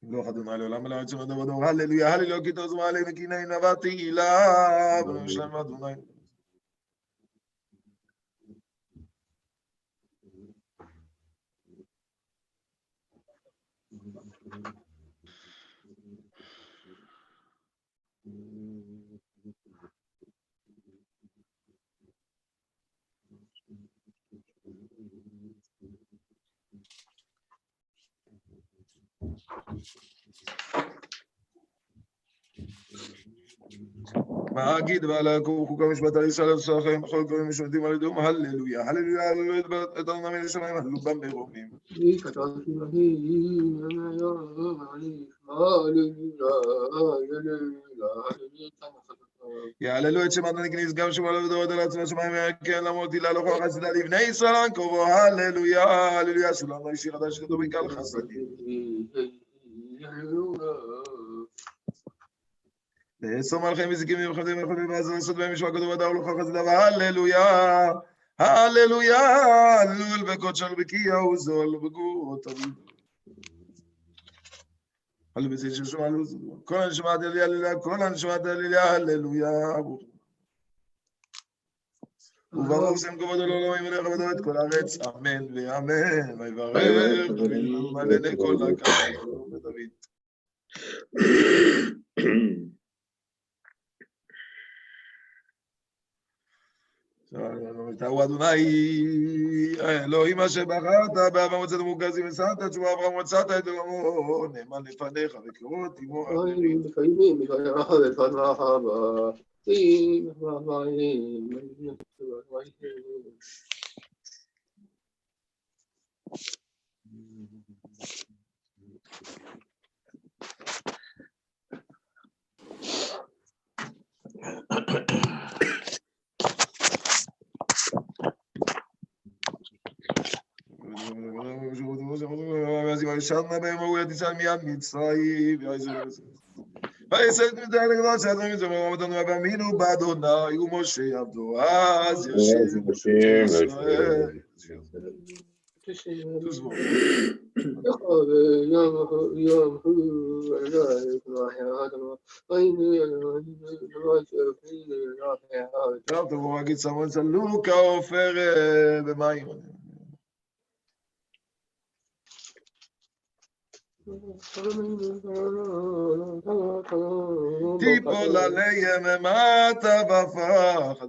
ימלוך אדוני לעולם ולארץ שמדור ודור, הללויה, הללויה, כי תעזרו עלינו, כי נעים נבעתי הילה, בנו שלנו אדוני. מה אגיד ועל יקום חוקה משפט על ישראל על שלכם בכל דברים משמעותיים על ידום, הללויה, הללויה, הללויה, את אדוני מן השמיים, הללו בם מרומים. יעללו את שם אדוני כניס גם שמו עליו ודורות על עצמו השמיים כן למות הילה לא כל חסדה לבני ישראל קרובו, הללויה, הללויה, סולם לא אישי חדש כתוב בעיקר חסדים. לאסור מלכם וזיקים ומחמדים ומחמדים ואז לעשות בהם משמע כתוב ודאו לכל חסדה, הללויה, הללויה, הללול בקודשו ובקיע וזול בגורות אבידו. הללו בזה ששומע לוזו, כל הנשמעת אליה, הללויה, כל הנשמעת אליה, הללויה. וברוך שם כבוד אלוהים ומלך ודור את כל הארץ, אמן ואמן, ויברך אבינו מלא כל הכבוד בדוד. תראו אדוני, אלוהים אשר בחרת, באברהם מצאת ומוגזים ושמת, תשובה אברהם מצאת את עמו, נאמן לפניך וקרות עמו אחרים. וישבנה בהם ההוא יתיסה מיד מצרים, ויסד מדי לגדול שעזרים את זה ומותנו ואמינו באדוני ומשה עבדו אז ישיב ישראל. תוזבו. טוב, תבואו להגיד סמון צלוק העופר במים. תיפול עליהם מטה בפח.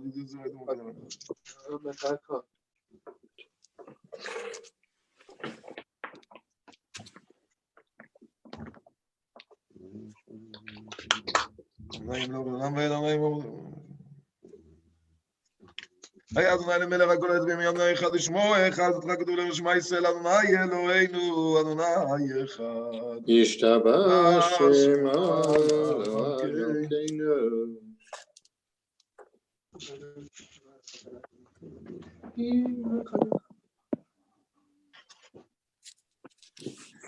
היה אדוני למלך הכל הצביעים אדוני אחד ושמו אחד, אותך כתוב לשמע ישראל אדוני אלוהינו אדוני אחד. ישתבח שם אלוקינו.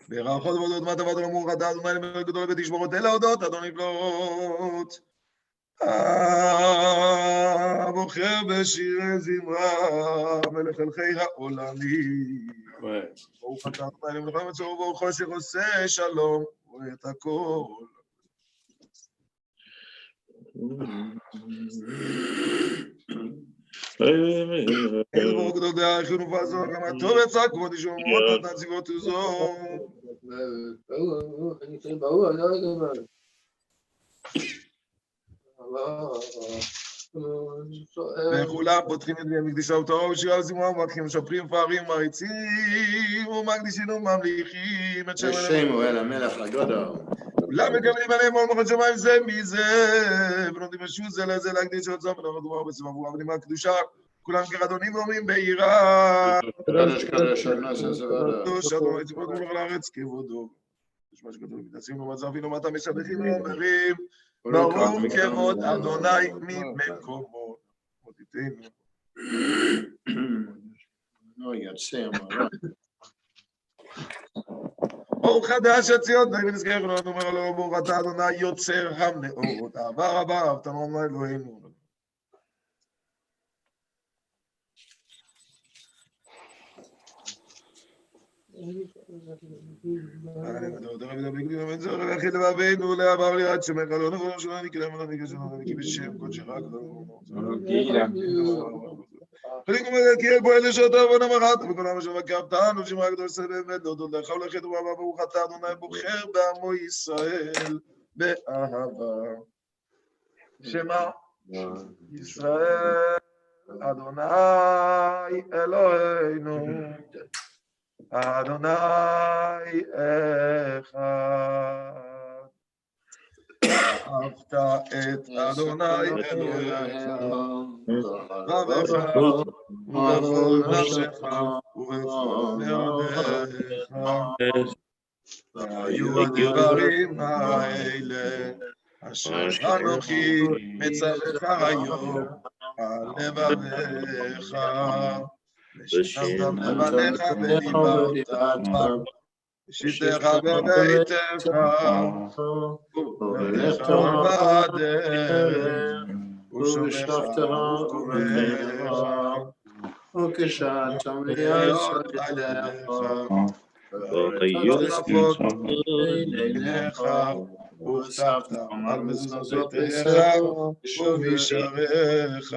ברכות ועודות מה תבוא אמור אתה אדוני למלך גדול ותשמורות אלה הודות אדוני פלאות. בוחר בשירי זמרה מלך מלכי העולמים. ברוך אתה אדוני למלך מצור ברוך חושך עושה שלום רואה את הכל. אל ברוך גדול דעה הכינו ועזור גם הטוב יצא כבוד ישום אמרות נתן ציבות וזור. וכולם פותחים את ימי מקדישה ותורה ושירה וזמרה ומברכים משפרים מפארים מריצים ומקדישים וממליכים את שם אל המלך הגדול. כולם מקבלים עליהם עול מלכות שמיים זה מזה ונותנים רשות זה לזה להקדיש עוד זמן ונאמר בסבב ועבדים הקדושה כולם כרדונים ואומרים ביראה קדוש קדוש אגנוס הסבבה קדוש אדוני ציבות מלך לארץ כבודו. יש מה שכתוב מתעשים ומזרפים ומטה משבחים ואומרים ברוך כבוד אדוני ממקומו. מותיתנו. אור חדש הציון, די ונזכר לנו, אומר לו, ברוך אתה אדוני יוצר המנאות, אהבה רבה, אהבתנו אדוני אלוהינו. שמה? ישראל אדוני אלוהינו אדוני אחד. אהבת את אדוני אלוהיך ואהבך ובכל נפשך ובכל מאודיך. והיו הדברים האלה אשר אנוכי מצווך היום על לבביך ושמרת לבניך ודיברת בשבתך בביתך ובלך בדרך ושוכבך ובקומך וכשאתה להיות מייסד חייליך ותצפות עיניך וכתבת על מזוזות ביתך ובשעריך.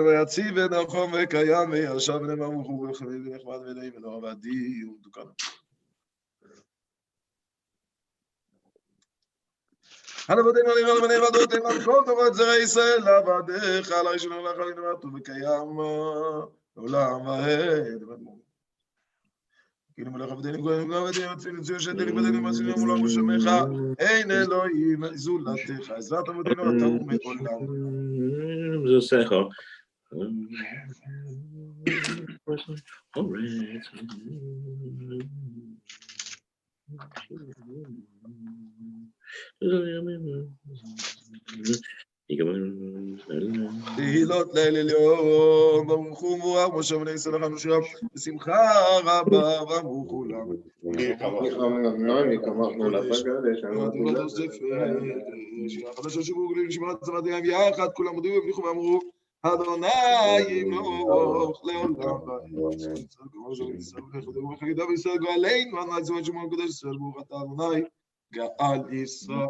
ויציב ונכון וקיים וישב ונאמר וחביב ונחמד ונעים ולא עבדי ומתוקן. הנבדינו עלינו לבני עבדות אינם כל תורת זרע ישראל לעבדיך על הראשון הולך עלינו ועטו וקיים לעולם ועד. כאילו מלך עבדינו גויים ועבדינו עצינו ציון שתלים בדינו מצינו מולם ושמך אין אלוהים זולתך עזרת עבדינו אתה ומעולם. זה שכל. תהילות ליל עליון, ברוך הוא מבורך, משה בני ישראל לכנו שירה, בשמחה רבה, ואמרו כולם. שירה חדשה שבו גלים, שמעת צוות ים יחד, כולם הודיעו והבליחו ואמרו, אדוני ימלוך לעולם ועד. וחגידה בישראל גואלינו, עד מעצמת שמעון קדוש ישראל, ברוך אתה אדוני, גאל ישראל.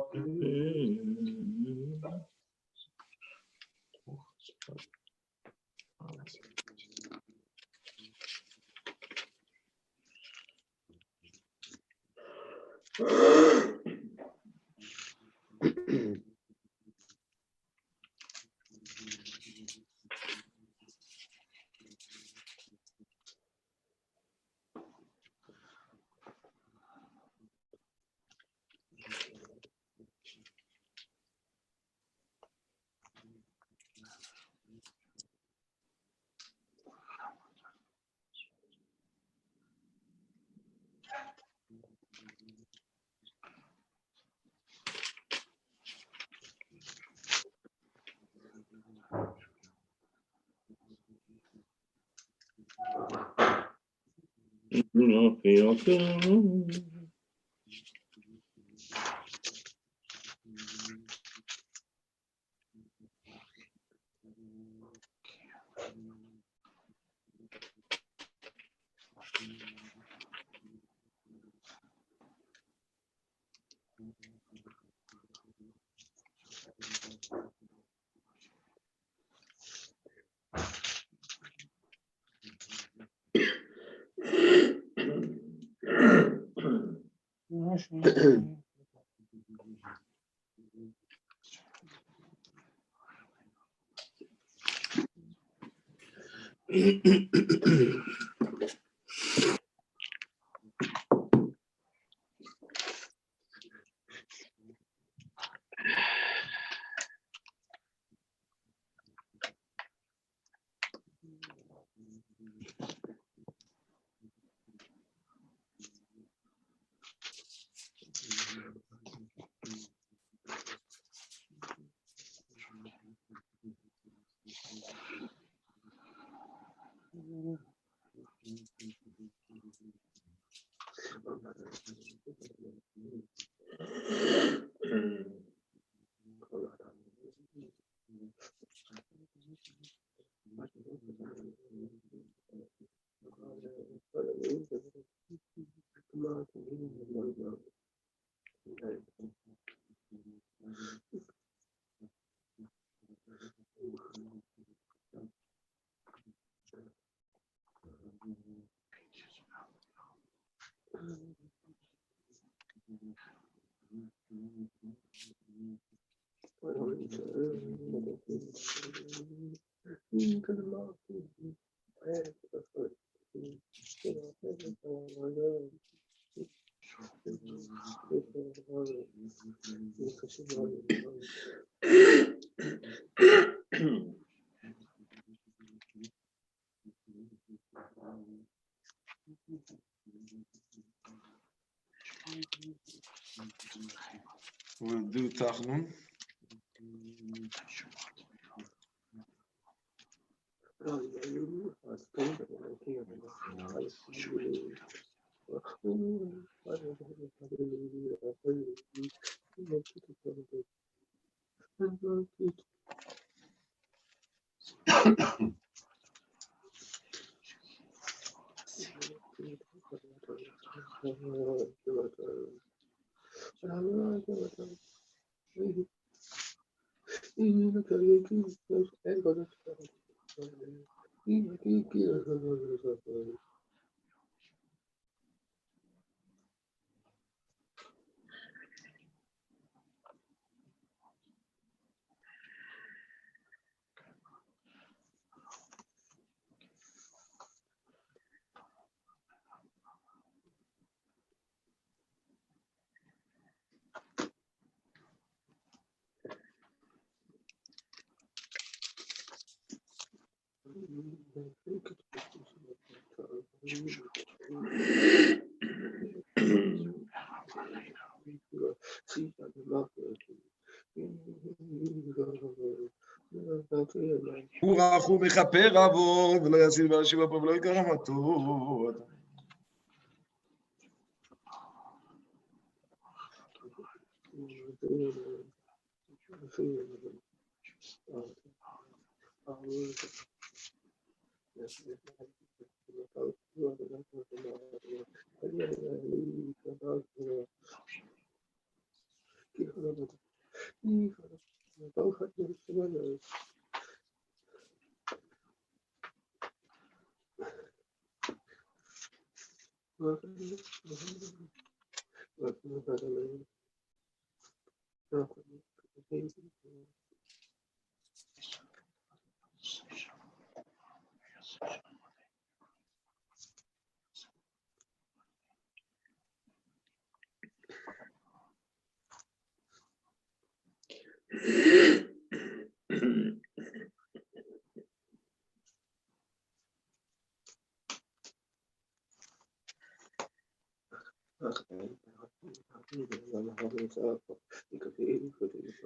We'll do Tachnun. הוא רך ומכפר עוון, ולא יציל באנשים פה ולא יקרא רמתו.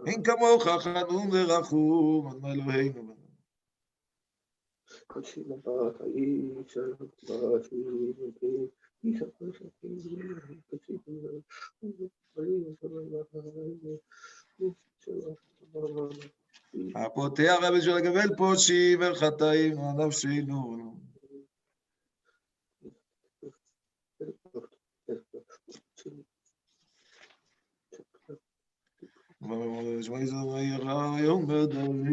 אין כמוך חנון ורחום, אדוני אלוהינו. הפותח בשביל לקבל פושעים וחטאים על נפשנו. שמע ישראל רעיון בדוד.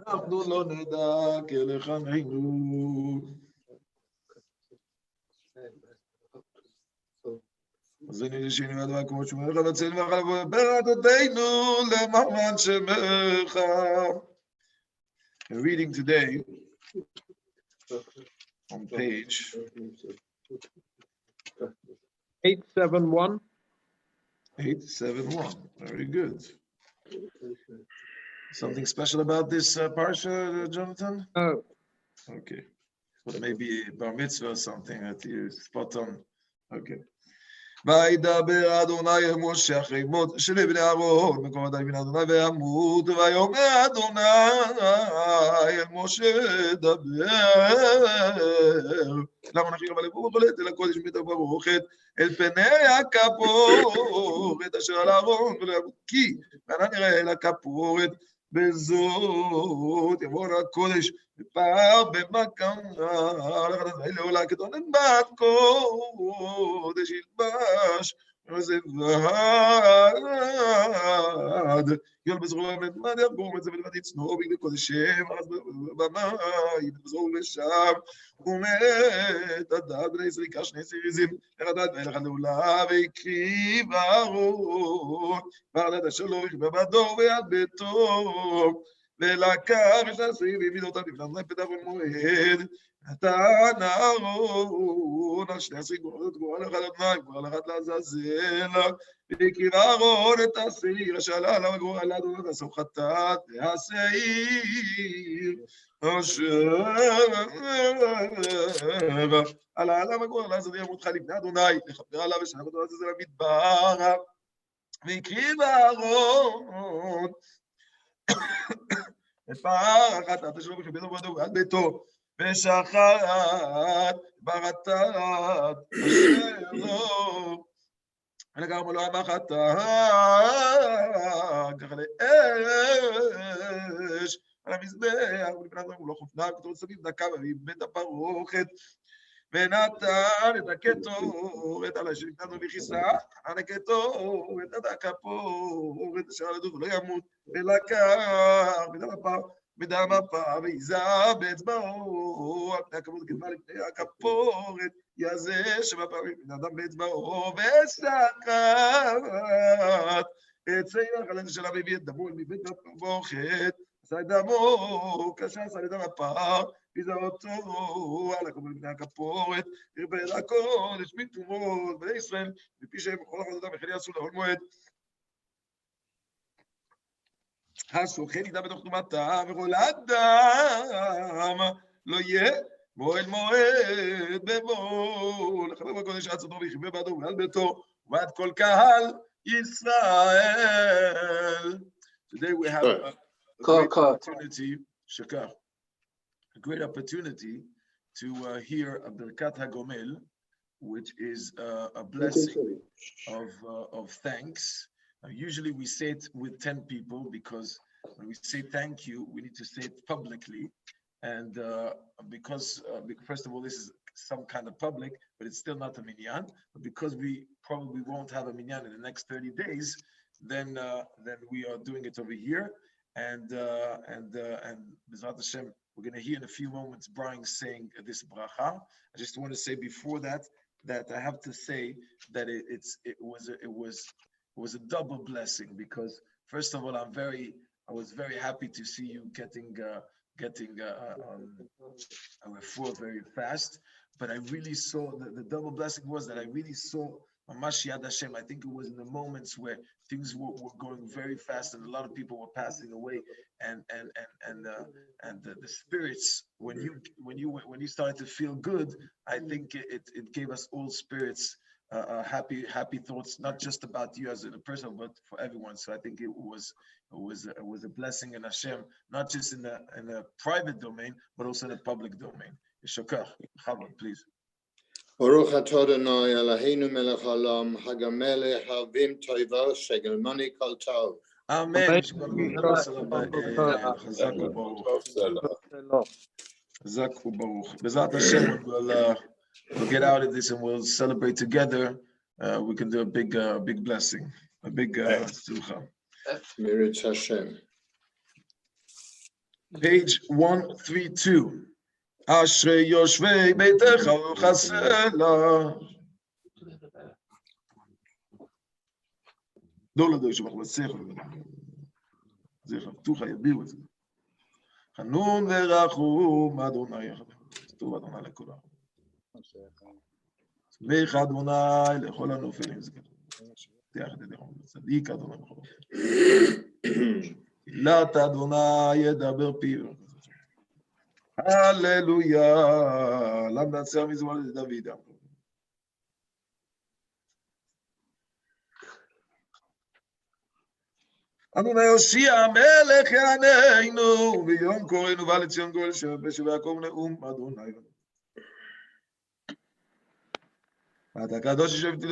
אנחנו לא נדע כלחמנו. אז אני שינו יד והקומות שמך וצל ואכל בראתותינו למען שמך. We're reading today on page 871. 871. Very good. Something special about this parsha, Jonathan? Oh, Okay. But maybe bar mitzvah or something that you spot on. Okay. וידבר אדוני אל משה אחרי מות של בני אהרון, מקום עדיין מן אדוני וימות, ויאמר אדוני אל משה דבר. למה נכיר אבל לבוא וחולת אל הקודש מבית הברוכת, אל פני הכפורת אשר על אהרון ולא ימות, כי ואנה נראה אל הכפורת בזאת, יבוא על הקודש ופער במקם לעולה כתונן בת קודש ילבש וזבד יול בזרוע ונמד ירבום את זה ולבד יצנור בגדי קודשם אז במים בזרוע ושם ומת הדד בני זריקה שני זריזים לרדד ואלך לעולה ויקריב ארון ועד אשר לא רכבה בדור ויד ביתו ולקח את הסביב והעמיד אותם לפני פתח ומועד נתן אהרון על שני הסגורות גורל אחד אדוני גורל אחד לעזאזל והקריב אהרון את השעיר אשר עלה עליו גורל אדוני ועשו חטאת והשעיר אשר עלה עליו גורל לעזאזל ימותך לפני אדוני לכפר עליו ושלח אותו לעזאזל המדבר והקריב אהרון את פר החטאת שלו וכיבד עבודו ועד ביתו ושחט ברטט אשר לו ונגר מולו בחטאת ככה לאש על המזבח ולפני דברים הוא לא חופנה כתוב סביב דקה ובית הפרוכת ונתן את הקטורת על אשר נתנו בכיסה, נתן הקטורת עד הכפורת אשר על הדוב ולא ימות, ולקח בדם הפר ויזע באצבעו, על פני הכבוד קדמה לפני הכפורת, יזה 7 פעמים מן אדם באצבעו, ושחט את שעיר החלן שלה והביא את דמו אל מבית הפרוכת, עשה את דמו, קשה עשה לדם הפר, ויזע אותו על הקובל בני הכפורת, הרבה אל הקודש בתרומות בני ישראל, מפי שהם בכל עבודתם וכן יעשו לעול מועד. השוכן ידע בתוך טומאתה, וכל אדם לא יהיה מועד מועד בבוא, לחבר בקודש עד סודו ויחבה בעדו ועל ביתו, ועד כל קהל ישראל. Today we have a great opportunity, Shakar. A great opportunity to hear a Birkat HaGomel, which is a blessing of thanks. Usually we say it with 10 people because when we say thank you, we need to say it publicly. And because, first of all, this is some kind of public, but it's still not a minyan. But because we probably won't have a minyan in the next 30 days, then we are doing it over here. And B'ezrat Hashem, we're going to hear in a few moments Brian saying this bracha. I just want to say before that I have to say that it was a double blessing because first of all I was very happy to see you getting forth very fast, but I really saw the double blessing was that I really saw Mamash Yad Hashem. I think it was in the moments where things were going very fast and a lot of people were passing away, and the spirits when you started to feel good, I think it gave us all spirits happy thoughts, not just about you as a person, but for everyone. So I think it was a blessing in Hashem, not just in the private domain, but also in the public domain. Shokar, Chavod, please. Baruch atah Adonai Eloheinu melech haolam hagamelech havim toivo shegelmoni kol tov. Amen. B'ezrat Hashem, we'll get out of this and we'll celebrate together. We can do a big blessing, a big simcha. Mirit Hashem. Page 132. Ashrei yoshvei beitecha uchasela. לא לדעי שבח בצלח, זה חבטוחה, יביאו את זה. חנון ורחום אדוני יחד. כתוב אדוני לכולם. סמיך אדוני לכל הנופלים. זה כתוב. תיחד ידי חום. צדיק אדוני בכל. תהילת אדוני ידבר פיו. הללויה. למה נעשה מזמור לדוד? אדוני יושיע המלך יעננו, ויום קוראנו ובא לציון גואל שבשב יעקב נאום אדוני. ואתה קדוש ישבתי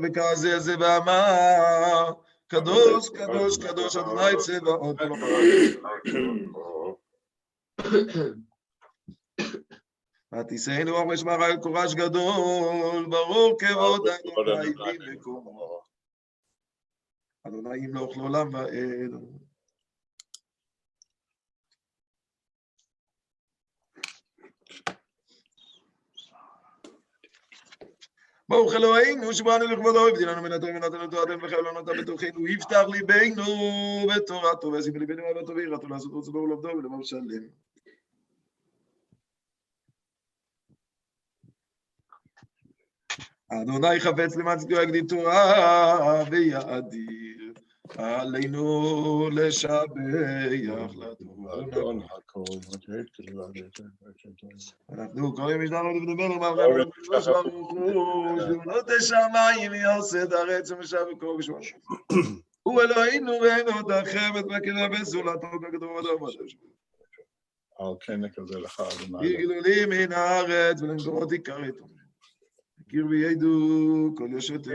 וכזה זה ואמר, קדוש, קדוש, קדוש, אדוני צבאות. ותישאנו רוח ושמע אל קורש גדול, ברור כבוד אדוני במקומו. אדוני ימלוך לעולם ועד. ברוך אלוהינו שבאנו לכבודו, הבדיל לנו מן הטוב ונתנו תורתנו וחילונו בתוכנו, יפתח ליבנו בתורתו, וישים ליבנו אהבתו ויראתו לעשות רוצה בו ולעבדו ולמר שלם. אדוני חפץ למען צדקו יגדיל תורה ויאדיר, עלינו לשבח לתורה. אנחנו קוראים משנה ונדבר למערכת הקדוש ברוך הוא, שמונות השמיים יוסד הארץ ומשב וקרוא בשמו. הוא אלוהינו ואין עוד אחרת וכן בסולתו ככתוב בדבר. יגלו מן הארץ ולמקומות עיקריתו. קיר וידעו כל יושבת.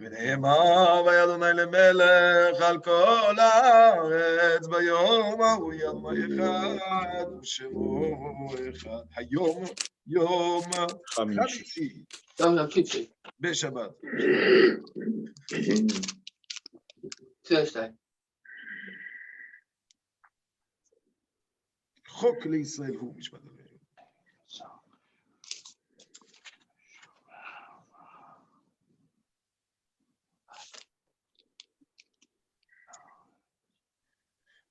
ונאמר ויד אדוני למלך על כל הארץ ביום ההוא יום אחד ושמו אחד. היום יום חמישי בשבת. חוק לישראל הוא משפט אלוהים.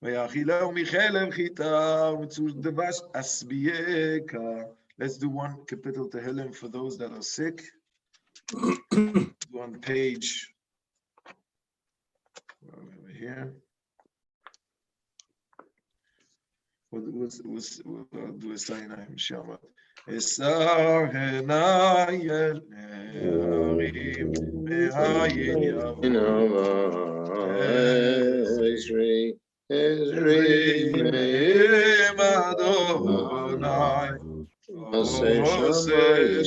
ויאכילהו מחלב חיטה ומצול דבש אסבייקה. Let's do one capital Tehillim for those that are sick. On page over here. We'll do a sign I'm sure. Esar henayel harim mehayin Ezri me'im Adonai Oseh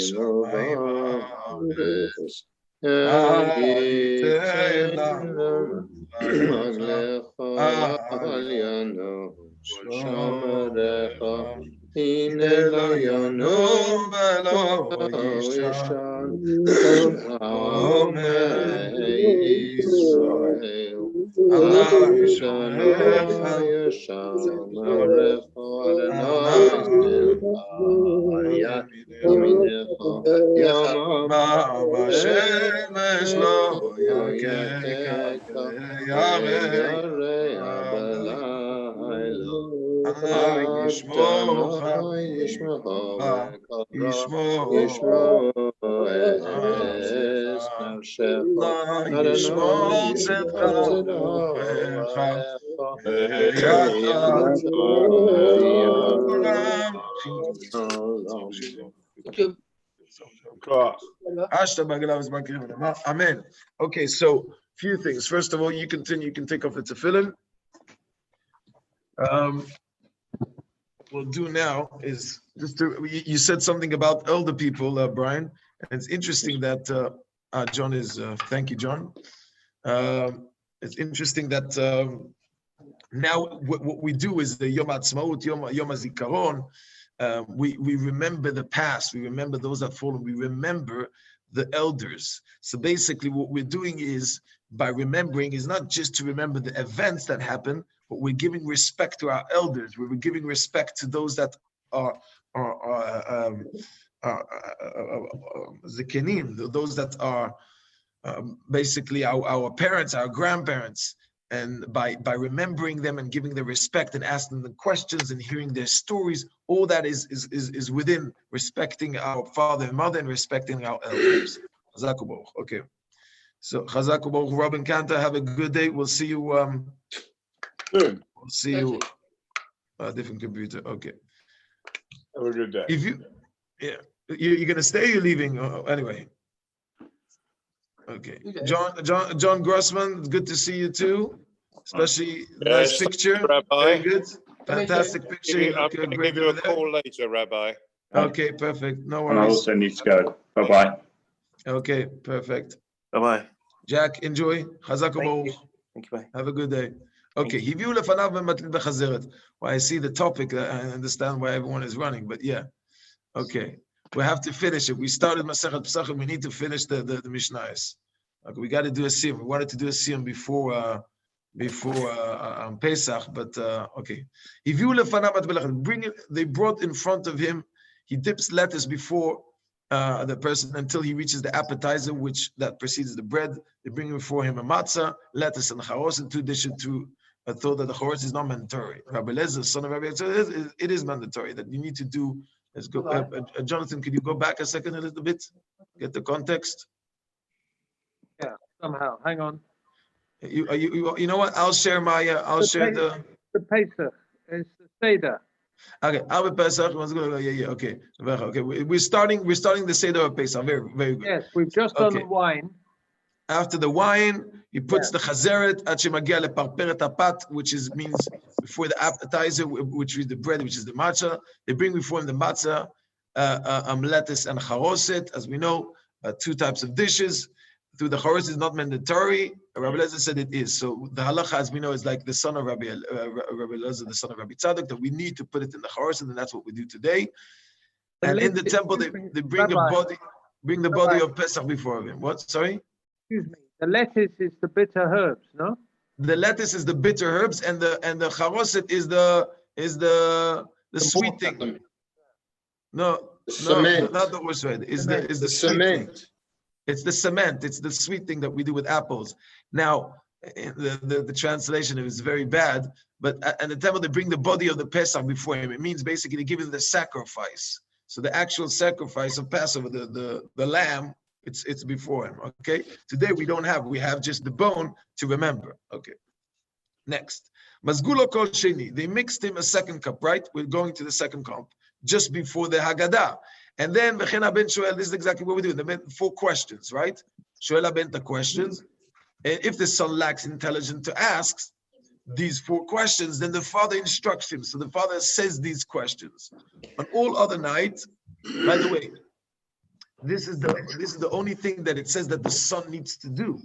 shamayim ha'aretz Ha'itena Agliano Shomerecha Hine lo yanum velo yishan Omer Yisrael Shomerecha Yishamerecha Adonai Yiminecha Yamam Shemesh lo yakeka yarei Amen. Okay, so few things. First of all, you can take off the tefillin. We'll do now is just you said something about elder people, Brian, and it's interesting that John is. Thank you, John. It's interesting that now what we do is the Yom Ha'atzmaut, Yom HaZikaron. We remember the past. We remember those that fallen. We remember the elders. So basically, what we're doing is by remembering is not just to remember the events that happened, but we're giving respect to our elders. We're giving respect to those that are zekenim, those that are basically our parents, our grandparents, and by remembering them and giving them respect and asking them questions and hearing their stories, all that is within respecting our father and mother and respecting our elders. Okay. So Chazak Baruch, Robin Kanta, have a good day. We'll see you. We'll see you. Different computer. Okay. Have a good day. If you're gonna stay, you're leaving. Anyway. Okay. John Grossman, good to see you too. Especially nice picture. Rabbi. Very good. Fantastic picture. I'm going to give you a call later, Rabbi. Okay, perfect. No And I worries. also need to go. Bye-bye. Okay, perfect. Bye-bye. Jack, enjoy. Chazak Baruch. Thank you, bye. Have a good day. Okay. Well, I see the topic. I understand why everyone is running, but yeah. Okay. We have to finish it. We started Masechet Pesachim. We need to finish the Mishnayos. Okay, we got to do a siyum. We wanted to do a siyum before Pesach, but okay. They brought in front of him. He dips lettuce before the person until he reaches the appetizer, which that precedes the bread. They bring before him a matzah, lettuce, and charos, and 2 dishes to thought that the charos is not mandatory. Rabbi Lezer, son of Rabbi Lezer, it is mandatory that you need to do. Let's go. Jonathan, could you go back a second a little bit? Get the context. Yeah, somehow. Hang on. You know what? I'll share my. The Pesach. It's the Seder. Okay. Our Pesach. Yeah. Okay. Okay. We're starting the Seder of Pesach. Very, very good. Yes, we've just done the wine. After the wine, he puts the chazeret at shemagia leparperet apat, which means before the appetizer, which is the bread, which is the matzah. They bring before him the matzah, lettuce and charoset. As we know, 2 types of dishes. Through the charoset is not mandatory. Rabbi Lezer said it is. So the halacha, as we know, is like the son of Rabbi Lezer, the son of Rabbi Tzadok, that we need to put it in the charoset, and that's what we do today. And in the temple, they bring the body of Pesach before him. What? Sorry. Excuse me. The lettuce is the bitter herbs, no? The lettuce is the bitter herbs, and the charoset is the sweet thing. No, not the worst way. Is the cement. It's the cement. It's the sweet thing that we do with apples. Now, the translation is very bad, but at the temple they bring the body of the Pesach before him. It means basically giving the sacrifice. So the actual sacrifice of Passover, the lamb. It's before him, okay? Today we have just the bone to remember, okay? Next. Mazgulo kol sheni. They mixed him a second cup, right? We're going to the second cup, just before the Haggadah. And then, Bechena ben Shoel, this is exactly what we do. They 4 questions, right? Shoel ben the questions. And if the son lacks intelligence to ask these 4 questions, then the father instructs him. So the father says these questions. On all other nights, by the way, this is the only thing that it says that the son needs to do.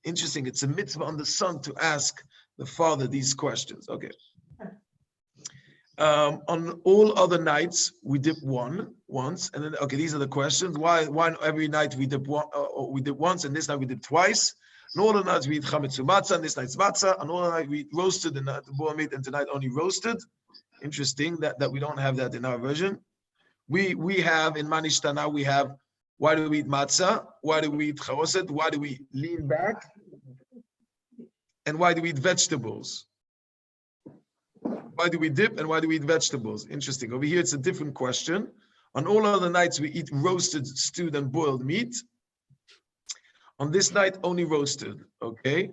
Interesting. It's a mitzvah on the son to ask the father these questions. Okay. On all other nights we dip once, and then these are the questions. Why every night we dip once, and this night we dip twice. On all the nights we eat chametz matzah, and this night's matzah. On all the night we eat roasted, and the boar meat, and tonight only roasted. Interesting that we don't have that in our version. We have in Manishtana we have. Why do we eat matzah? Why do we eat charoset? Why do we lean back? And why do we eat vegetables? Why do we dip and why do we eat vegetables? Interesting. Over here, it's a different question. On all other nights, we eat roasted, stewed, and boiled meat. On this night, only roasted. Okay.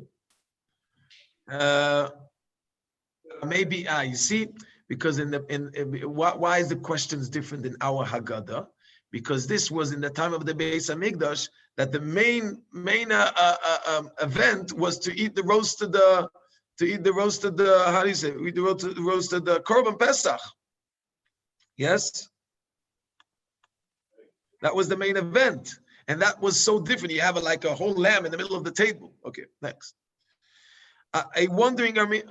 Maybe you see, because why is the questions different in our Haggadah? Because this was in the time of the Beis Hamikdash that the main event was to eat the roasted how do you say? We do roasted Korban Pesach. Yes, that was the main event, and that was so different. You have a whole lamb in the middle of the table. Okay, next. A wandering Aramean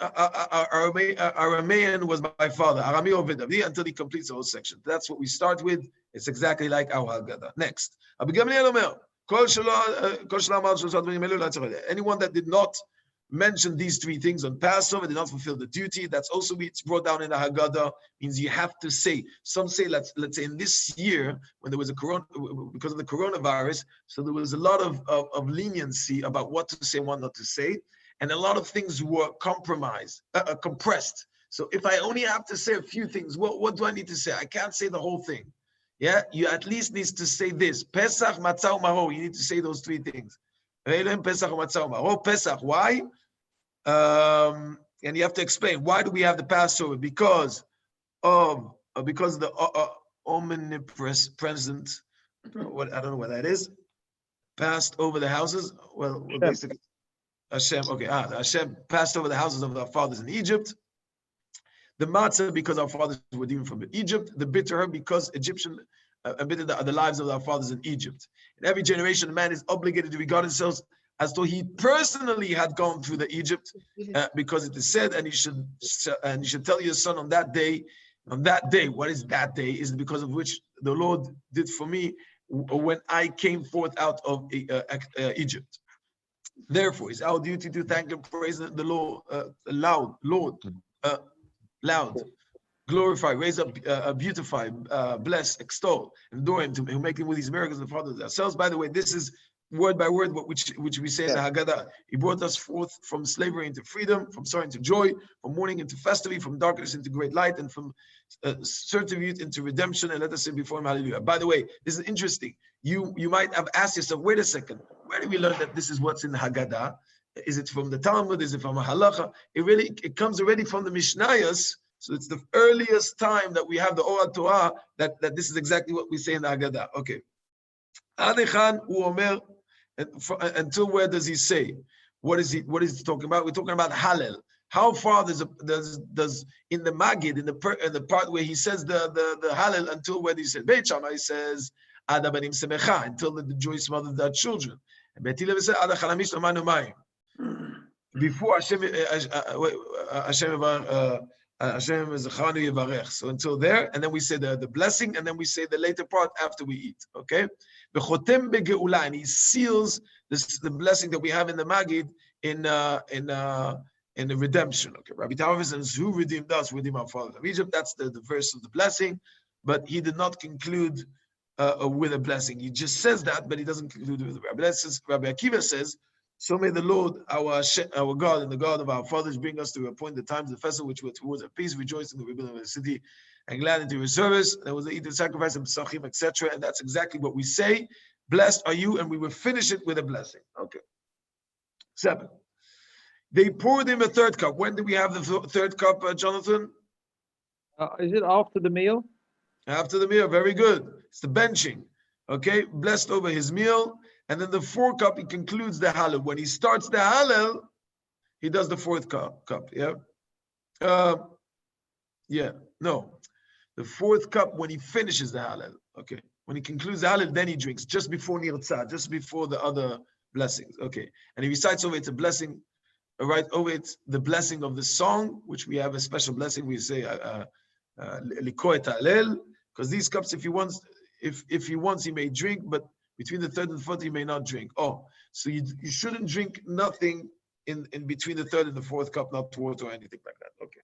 was my father, Arami Ovid, until he completes the whole section. That's what we start with. It's exactly like our Haggadah. Next. Anyone that did not mentioned these three things on Passover, did not fulfill the duty. That's also it's brought down in the Haggadah, means you have to say. Some say, let's say in this year, when there was because of the coronavirus, so there was a lot of leniency about what to say and what not to say. And a lot of things were compressed. So if I only have to say a few things, what do I need to say? I can't say the whole thing. Yeah, you at least need to say this. Pesach, matzah, maho. You need to say those three things. Pesach, matzah, maho. Pesach, why? And you have to explain, why do we have the Passover? Because of the omnipresent, what I don't know what that is, passed over the houses. Well, basically, Hashem. Okay, Hashem passed over the houses of our fathers in Egypt. The matzah, because our fathers were redeemed from Egypt. The bitter herb, because Egyptian embittered the lives of our fathers in Egypt. In every generation, man is obligated to regard himself as though he personally had gone through the Egypt, because it is said, and you should tell your son on that day. On that day, what is that day? Is because of which the Lord did for me when I came forth out of Egypt. Therefore, it's our duty to thank and praise the Lord loud, glorify, raise up, beautify, bless, extol, adore him, to make him with these miracles and fathers ourselves. By the way, this is word by word which we say in the Haggadah. He brought us forth from slavery into freedom, from sorrow into joy, from mourning into festivity, from darkness into great light, and from servitude into redemption. And let us say before him, hallelujah. By the way, this is interesting. You might have asked yourself, wait a second, where do we learn that this is what's in the Haggadah? Is it from the Talmud? Is it from a halacha? It comes already from the Mishnayos. So it's the earliest time that we have the Orat Torah that this is exactly what we say in the Haggadah. Okay. Adechan u omer, until where does he say? What is he talking about? We're talking about Hallel. How far does in the Magid, in the part where he says the Hallel, until where he says Beit Shammai says Ada banim semecha, until the joy smothered their children. And Beit Hillel says Ada chanamish l'manu mayim. Before Hashem Zechanu Yevarech. So until there, and then we say the blessing, and then we say the later part after we eat. Okay? B'chotem begeula, and he seals the blessing that we have in the Magid in the redemption. Okay, Rabbi Tavav says, "Who redeemed us? Redeemed our fathers of Egypt." That's the verse of the blessing, but he did not conclude with a blessing. He just says that, but he doesn't conclude with a blessing. Rabbi Akiva says, "So may the Lord, our God, and the God of our fathers, bring us to appoint the times of the festival which were towards our peace, rejoice in the rebuilding of the city, and glad into his service. There was the eating sacrifice of Pesachim, etc." And that's exactly what we say. Blessed are you, and we will finish it with a blessing. Okay. 7. They poured him a third cup. When do we have the third cup, Jonathan? Is it after the meal? After the meal. Very good. It's the benching. Okay. Blessed over his meal. And then the fourth cup, he concludes the Hallel. When he starts the Hallel, he does the fourth cup. Yeah. No. The fourth cup when he finishes the Hallel. Okay. When he concludes the Hallel, then he drinks just before Nirtzah, just before the other blessings. Okay. And he recites over it a blessing, right? Over it the blessing of the song, which we have a special blessing. We say Likoet Hallel, because these cups, if he wants, he may drink, but between the third and the fourth, he may not drink. Oh, so you shouldn't drink nothing in between the third and the fourth cup, not water or anything like that. Okay.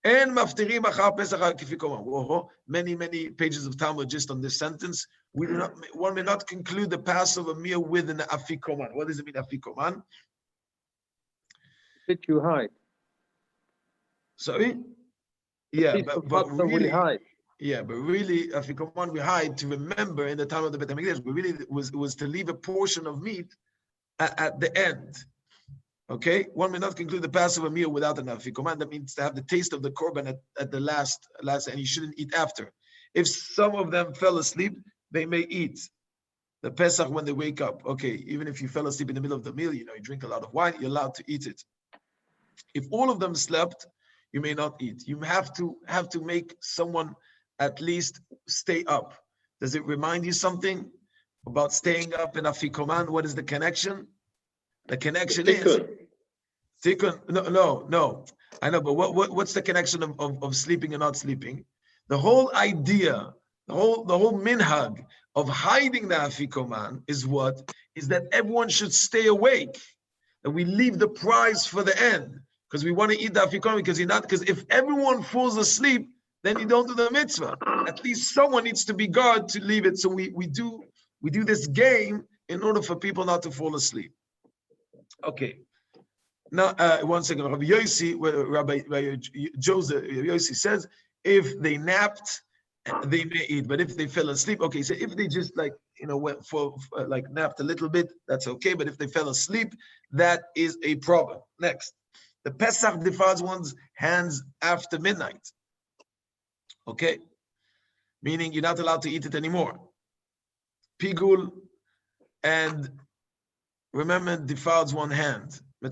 And maftirim achar pesach kifikoman. Many pages of Talmud just on this sentence. One may not conclude the Passover meal with an afikoman. What does it mean, afikoman? Did you hide? Sorry? Yeah, but really, we hide. Yeah, but really, afikoman we hide to remember in the time of the Beit HaMikdash. But really, it was to leave a portion of meat at the end. Okay, one may not conclude the Passover meal without an afikoman. That means to have the taste of the korban at the last, and you shouldn't eat after. If some of them fell asleep, they may eat the Pesach when they wake up. Okay, even if you fell asleep in the middle of the meal, you drink a lot of wine, you're allowed to eat it. If all of them slept, you may not eat. You have to make someone at least stay up. Does it remind you something about staying up in afikoman? What is the connection? The connection is tikkun. No. I know, but what's the connection of sleeping and not sleeping? The whole idea, the whole minhag of hiding the afikoman is that everyone should stay awake. that we leave the prize for the end because we want to eat the afikomen because if everyone falls asleep, then you don't do the mitzvah. At least someone needs to be guard to leave it. So we do this game in order for people not to fall asleep. Okay. Now, 1 second. Rabbi Yossi, Rabbi Joseph Yossi says, if they napped, they may eat. But if they fell asleep, okay. So if they just went for napped a little bit, that's okay. But if they fell asleep, that is a problem. Next, the Pesach defiles one's hands after midnight. Okay, meaning you're not allowed to eat it anymore. Pigul, and remember, defiles one hand. If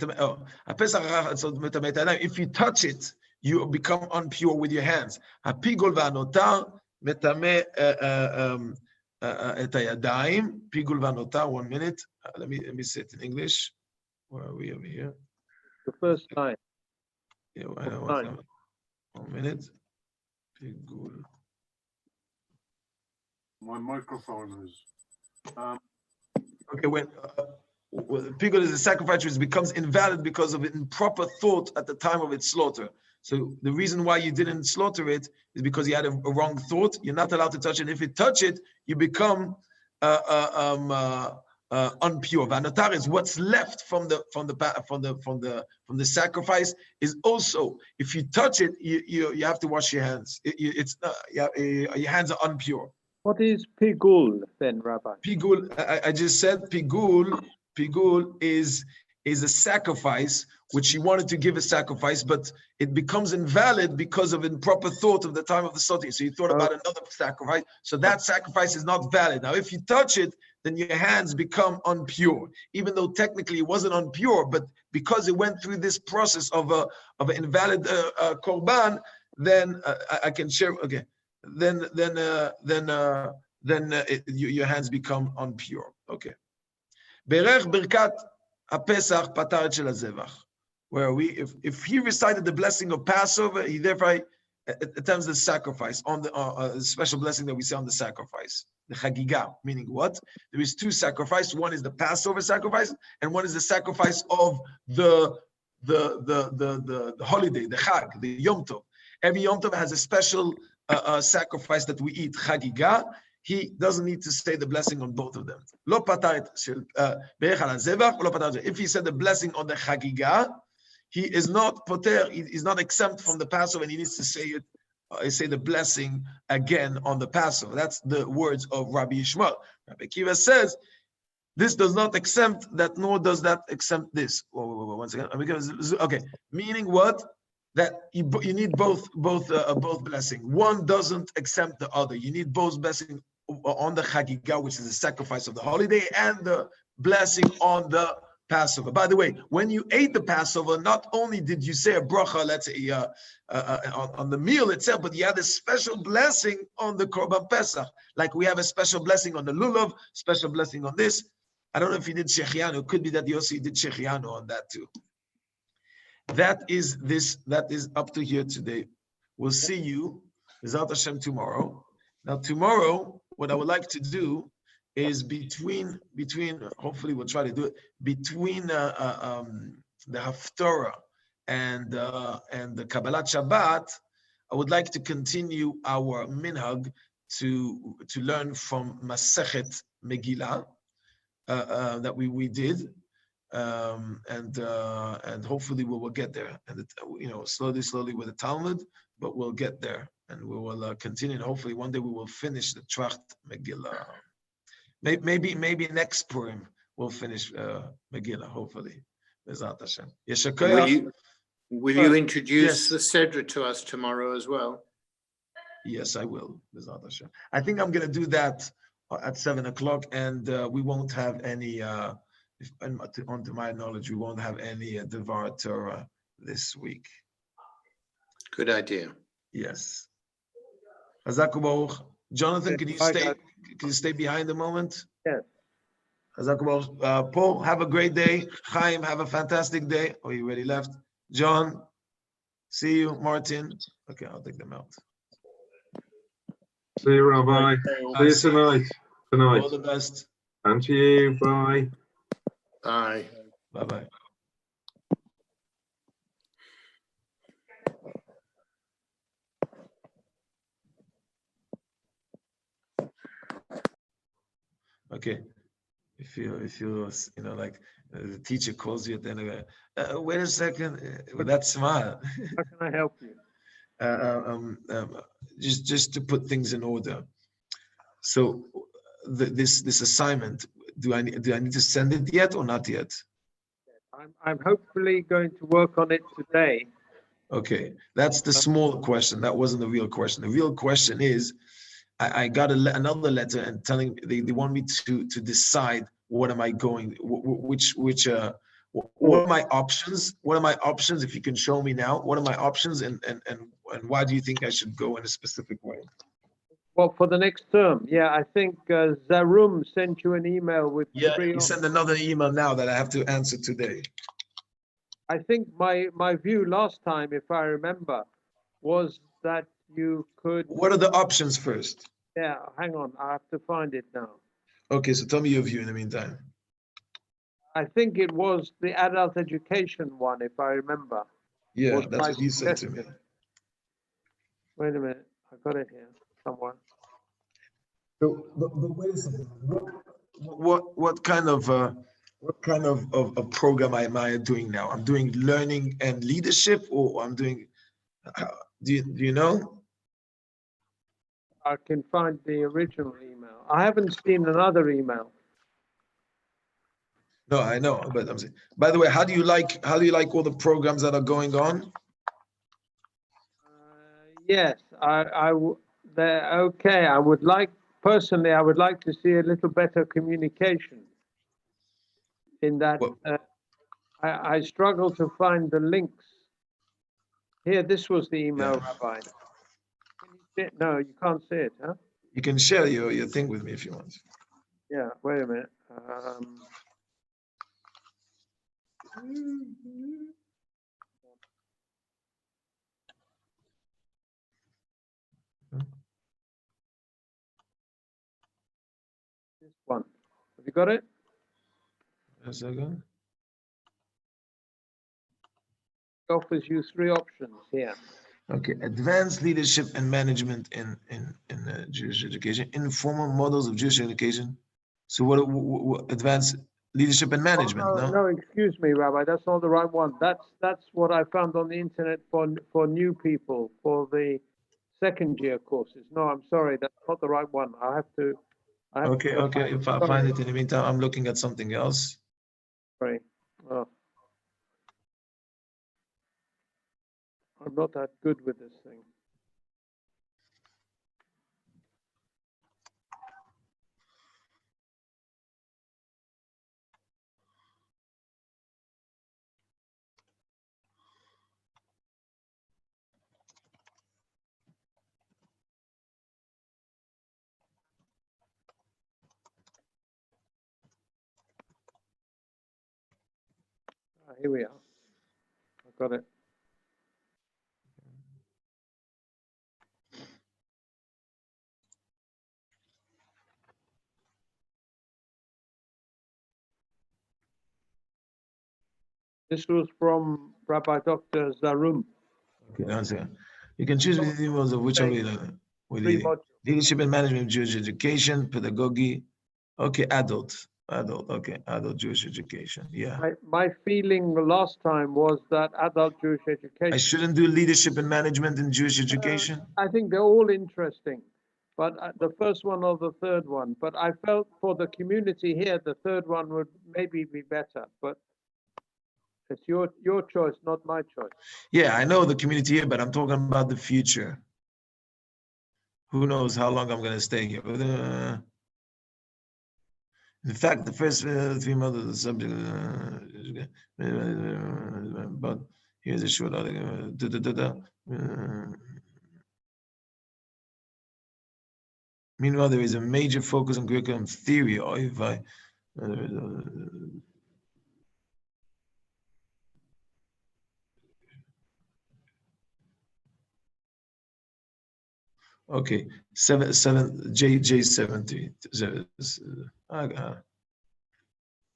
you touch it, you become impure with your hands. Pigul v'anotar metame et hayadayim. Pigul v'anotar. 1 minute. Let me say it in English. Where are we over here? The first line. Yeah, 1 minute. Pigul. My microphone is. Okay, when pigul is a sacrifice which becomes invalid because of improper thought at the time of its slaughter. So the reason why you didn't slaughter it is because you had a wrong thought. You're not allowed to touch it. If you touch it, you become unpure. Vanotar is what's left from the sacrifice. Is also, if you touch it, you have to wash your hands. Your hands are unpure. What is pigul then, Rabbi? Pigul, I just said pigul. Pigul is a sacrifice which he wanted to give a sacrifice, but it becomes invalid because of improper thought of the time of the slaughter. So you thought about another sacrifice, so that sacrifice is not valid. Now, if you touch it, then your hands become unpure, even though technically it wasn't unpure, but because it went through this process of an invalid korban, then I can share. Okay, then your hands become unpure. Okay. Berech Birkat HaPesach Pataret Shel HaZevach. Where if he recited the blessing of Passover, he therefore attempts the sacrifice on the special blessing that we say on the sacrifice, the Chagiga. Meaning what? There is two sacrifices. One is the Passover sacrifice, and one is the sacrifice of the holiday, the Chag, the Yom Tov. Every Yom Tov has a special sacrifice that we eat, Chagiga. He doesn't need to say the blessing on both of them. If he said the blessing on the Chagiga, he is not poter, he is not exempt from the Passover, and he needs to say the blessing again on the Passover. That's the words of Rabbi Yishmael. Rabbi Kiva says, this does not exempt that, nor does that exempt this. Once again, okay. Meaning what? That you need both blessing. One doesn't exempt the other. You need both blessing on the Chagiga, which is the sacrifice of the holiday, and the blessing on the Passover. By the way, when you ate the Passover, not only did you say a bracha, let's say, on the meal itself, but you had a special blessing on the Korban Pesach. Like we have a special blessing on the lulav, special blessing on this. I don't know if he did Shechianu. It could be that Yossi did Shechianu on that too. That is up to here today. We'll see you, B'ezrat Hashem, tomorrow. Now tomorrow, what I would like to do is between hopefully we'll try to do it between the Haftorah and the Kabbalat Shabbat. I would like to continue our minhag to learn from Masechet Megillah that we did, and hopefully we will get there. And slowly with the Talmud, but we'll get there, and we will continue. And hopefully one day we will finish the Tracht Megillah. Maybe next Purim we'll finish Megillah, hopefully. B'ezrat Hashem. Will you introduce Yes. the Sedra to us tomorrow as well? Yes, I will. B'ezrat Hashem. I think I'm going to do that at 7:00, and we won't have any, to my knowledge, we won't have any Devar Torah this week. Good idea. Yes. Hazaku Baruch. Jonathan, can you stay behind a moment? Yes. Hazaku Baruch. Paul, have a great day. Chaim, have a fantastic day. Oh, you already left. John, see you. Martin. Okay, I'll take them out. See you, Rabbi. See you tonight. All the best. And to you. Bye. Bye. Bye-bye. Okay. If you like the teacher calls you at the end of it, wait a second, with that smile. How can I help you? Just to put things in order. So this assignment, do I need to send it yet or not yet? I'm hopefully going to work on it today. Okay, that's the small question. That wasn't the real question. The real question is, I got another letter and telling they want me to decide what am I going, what are my options? What are my options? If you can show me now, what are my options and why do you think I should go in a specific way? Well, for the next term, yeah, I think Zarum sent you an email with Yeah, three. you send another email now that I have to answer today. I think my view last time, if I remember, was that you could. What are the options first? Yeah, hang on, I have to find it now. Okay, so tell me your view in the meantime. I think it was the adult education one, if I remember. Yeah, Was that's my what you said to me. suggestion. Wait a minute, I got it here somewhere. So, but wait a second. What kind of a program am I doing now? I'm doing learning and leadership, or I'm doing. Do you know? I can find the original email. I haven't seen another email. No, I know, but I'm saying. By the way, how do you like all the programs that are going on? Yes, they're okay. I would like to see a little better communication. In that, Well, I struggle to find the links. Here, this was the email, Yeah. Rabbi. Can you see it? No, you can't see it, huh? You can share your thing with me if you want. Yeah, wait a minute. This one. Have you got it? A second. It offers you three options here. Okay, advanced leadership and management in Jewish education, informal models of Jewish education. So what advanced leadership and management? Oh, no, excuse me, Rabbi. That's not the right one. That's what I found on the internet for new people for the second year courses. No, I'm sorry, that's not the right one. I have to. Okay. If I find it in the meantime, I'm looking at something else. Sorry. Oh. I'm not that good with this thing. Here we are. I've got it. This was from Rabbi Dr. Zarum. Okay, that's it. You can choose the emails of which one we need. Leadership and management of Jewish education, pedagogy. Okay, adult. Okay, adult Jewish education. Yeah. My feeling last time was that adult Jewish education. I shouldn't do leadership and management in Jewish education. I think they're all interesting, but the first one or the third one. But I felt for the community here, the third one would maybe be better. But it's your choice, not my choice. Yeah, I know the community here, but I'm talking about the future. Who knows how long I'm going to stay here? In fact, the first 3 months of the subject, but here's a short article. Meanwhile, there is a major focus on curriculum theory. Or if I okay, 7J70.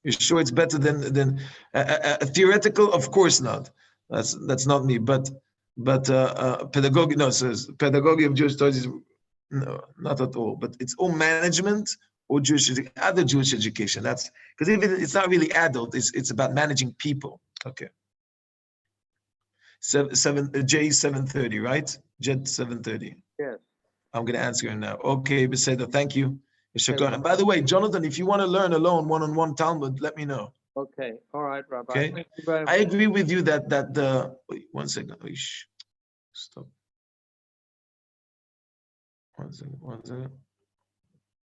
You're sure it's better than theoretical? Of course not. That's not me. But pedagogy. No, says pedagogy of Jewish studies. No, not at all. But it's all management or other Jewish education. That's because it's not really adult. It's about managing people. Okay. J 730, right? Jet 730. Yes. I'm going to answer her now. Okay, Beseda, thank you. And by the way, Jonathan, if you want to learn alone one-on-one Talmud, let me know. Okay. All right, Rabbi. Okay. Thank you very much. I agree with you that the wait 1 second. Stop. 1 second.